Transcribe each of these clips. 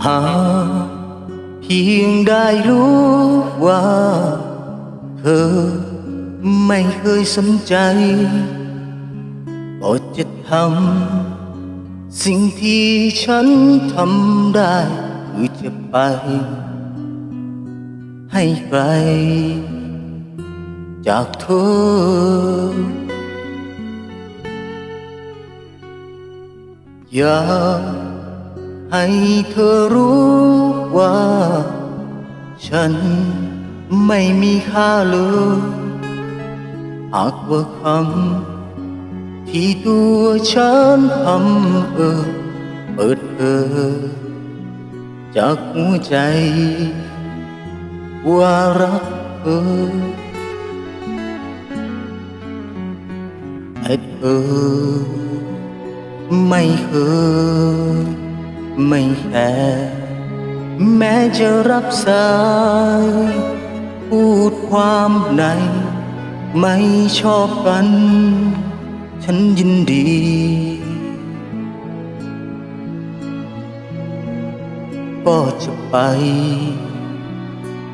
หาเพียงได้รู้ว่าเธอไม่เคยสนใจก็จะทำสิ่งที่ฉันทำได้คือจะไปให้ไกลจากเธออยากให้เธอรู้ว่าฉันไม่มีค่าเลยหากว่าคำที่ตัวฉันทำเปิดเผยจากหัวใจว่ารักเธอแต่เธอไม่เคยไม่แคร์แม้จะรับสายพูดความในไม่ชอบกันฉันยินดีก็จะไป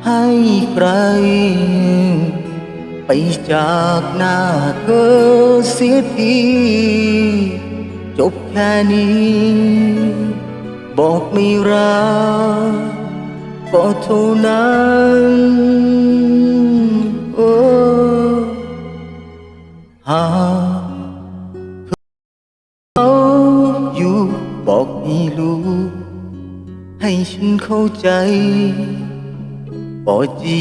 ให้ไกลไปจากหน้าเธอเสียทีจบแค่นี้บอกไม่รักก็เท่านั้นโอ้หากเขาอยู่บอกให้รู้ให้ฉันเข้าใจก็จะ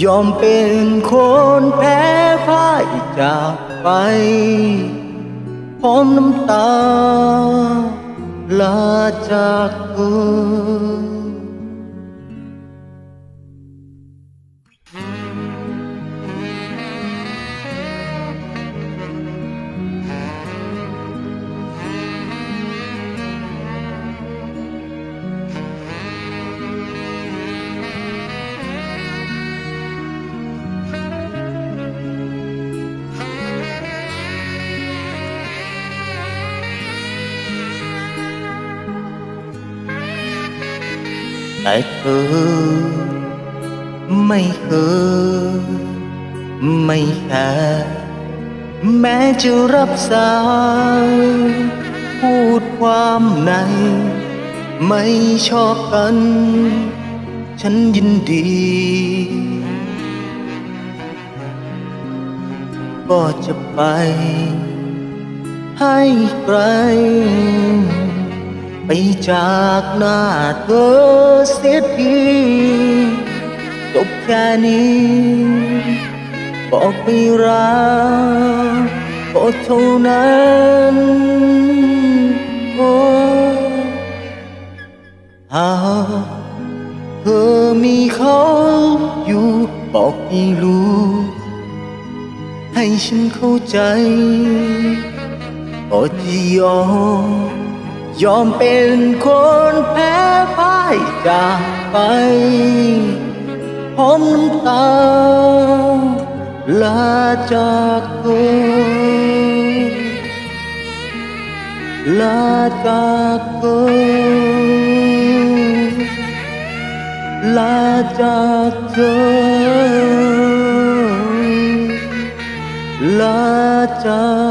ยอมเป็นคนแพ้พ่ายจากไปพร้อมน้ำตาลาจากเธอแต่เธอไม่เคยไม่แคร์แม้จะรับสายพูดความในไม่ชอบกันฉันยินดีก็จะไปให้ไกลไปจากหน้าเธอเสียทีจบแค่นี้บอกไม่รักก็เท่านั้นโอ้หากเธอมีเขาอยู่บอกให้รู้ให้ฉันเข้าใจก็จะยอมเป็นคนแพ้พ่ายจากไปพร้อมน้ำตาลาจากเธอลาจากเธอลาจากเธอลาจาก